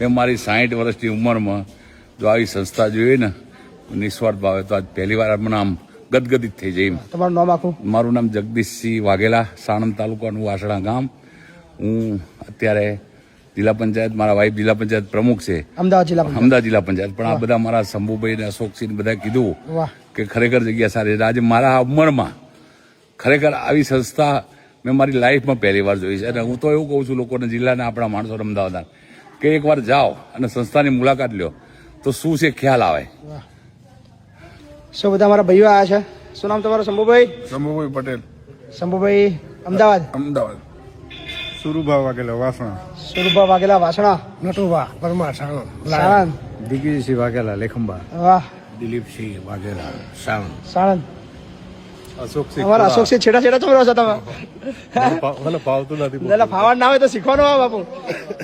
મેં મારી 60 વર્ષની ઉંમરમાં જો આવી સંસ્થા જોઈએ ને નિસ્વાર્થ ભાવે તો આજ પહેલી વાર મને આમ ગદગદિત થઈ જાય. તમારું નામ આખું? મારું નામ જગદીશસિંહ વાઘેલા, સાણંદ તાલુકાનું વાસણા ગામ. હું અત્યારે જિલ્લા પંચાયત, મારા વાઇફ જિલ્લા પંચાયત પ્રમુખ છે, અમદાવાદ જિલ્લા પંચાયત. પણ આ બધા મારા શંભુભાઈ ને અશોકસિંહ બધા કીધું કે ખરેખર જગ્યા સારી છે. આજે મારા ઉંમરમાં ખરેખર આવી સંસ્થા મેં મારી લાઈફમાં પહેલી વાર જોઈ છે. અને હું તો એવું કહું છું લોકોને, જિલ્લાના આપણા માણસો અમદાવાદ, કે એકવાર જાઓ અને સંસ્થાની મુલાકાત લ્યો તો શું છે ખ્યાલ આવે. શું બધા મારા ભાઈઓ આવ્યા છે? શું નામ તમારું? શંભુભાઈ? શંભુભાઈ પટેલ. શંભુભાઈ અમદાવાદ? અમદાવાદ. સુરુભા વાઘેલા વાસણા. સુરુભા વાઘેલા વાસણા. નટુભા પરમાર સાણંદ. સાણંદ. દિગ્વિજયસિંહ વાઘેલા લેખંબા. વાહ. દિલીપસિંહ વાઘેલા સાણંદ. સાણંદ. અશોકસિંહ. અમારા અશોકસિંહ છેડા છેડા ચમ રહો છો તમે? મને ફાવતું નથી. એટલે ફાવડ ના હોય તો શીખવાનું આવે બાપુ.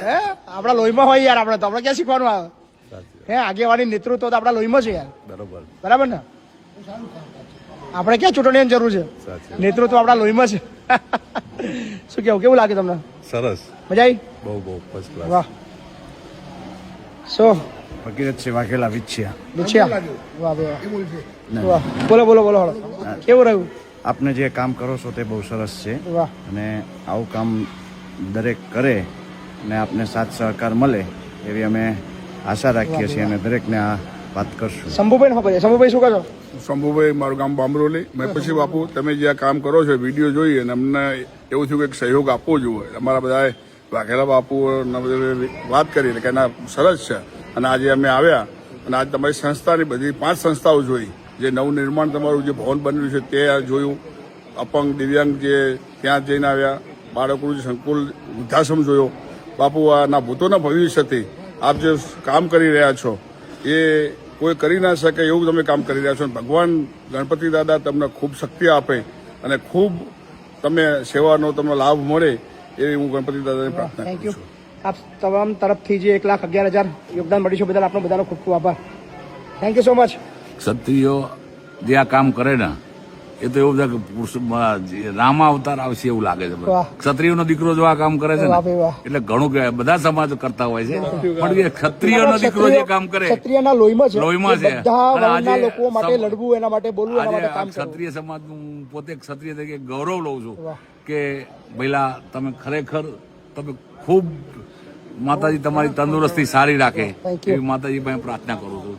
હે આપણા લોહીમાં હોય યાર, આપણે તો આપણે ક્યાં શીખવાનું આવે? હે આગેવાની નેતૃત્વ તો આપણા લોહીમાં છે યાર. બરાબર ને? આપણે ક્યાં ચૂંટણીની જરૂર છે? નેતૃત્વ આપણા લોહીમાં છે. શું કેવું લાગે તમને? સરસ. મજા આવી? બહુ ફર્સ્ટ ક્લાસ. વાહ. શું? ભગીરથસિંહ વાઘેલા વિછ્યા. વાહ વાહ. બોલો. કેવું રહ્યું? આપને જે કામ કરો છો તે બહુ સરસ છે. વાહ. અને આવું કામ દરેક કરે અને આપને સાથ સહકાર મળે એવી અમે આશા રાખીએ છીએ અને દરેકને આ વાત કરશું. શંભુભાઈ શું કહો છો? શંભુભાઈ, મારું ગામ બામરોલી. મેં પછી બાપુ તમે જે આ કામ કરો છો વિડીયો જોઈ અને અમને એવું થયું કે સહયોગ આપવો જોઈએ. અમારા બધાએ વાઘેલા બાપુ વાત કરી કે ના સરસ છે. અને આજે અમે આવ્યા અને આજે તમારી સંસ્થાની બધી 5 સંસ્થાઓ જોઈ. જે નવનિર્માણ તમારું જે ભવન બન્યું છે તે જોયું. અપંગ દિવ્યાંગ જે ત્યાં જઈને આવ્યા. બાળકોનું જે સંકુલ વૃદ્ધાશ્રમ જોયો. બાપુ આના ભૂતોના ભવિષ્યથી આપ જે કામ કરી રહ્યા છો એ કોઈ કરી ના શકે એવું તમે કામ કરી રહ્યા છો. ભગવાન ગણપતિ દાદા તમને ખૂબ શક્તિ આપે અને ખૂબ તમે સેવાનો તમને લાભ મળે એવી હું ગણપતિ દાદાને પ્રાર્થના કરું છું. આપ તમામ તરફથી જે 1,11,000 યોગદાન મળ્યું છે બદલ આપનો બધાનો ખૂબ ખૂબ આભાર. Thank you so much. ક્ષત્રિયો જે આ કામ કરે ને એ તો એવું છે કે રામા અવતાર આવશે એવું લાગે છે. ક્ષત્રિયોનો દીકરો જો આ કામ કરે છે ને એટલે ઘણું કહેવાય. બધા સમાજ કરતા હોય છે પણ એ ક્ષત્રિયોનો દીકરો જે કામ કરે ક્ષત્રિયના લોહીમાં છે. બધા વર્ગના લોકો માટે લડવું, એના માટે બોલવું, એના માટે કામ કરવું. ક્ષત્રિય સમાજ હું પોતે ક્ષત્રિય તરીકે ગૌરવ લઉં છું કે ભઈલા તમે ખરેખર તમે ખૂબ માતાજી તમારી તંદુરસ્તી સારી રાખે એવી માતાજી પાસે પ્રાર્થના કરું છું.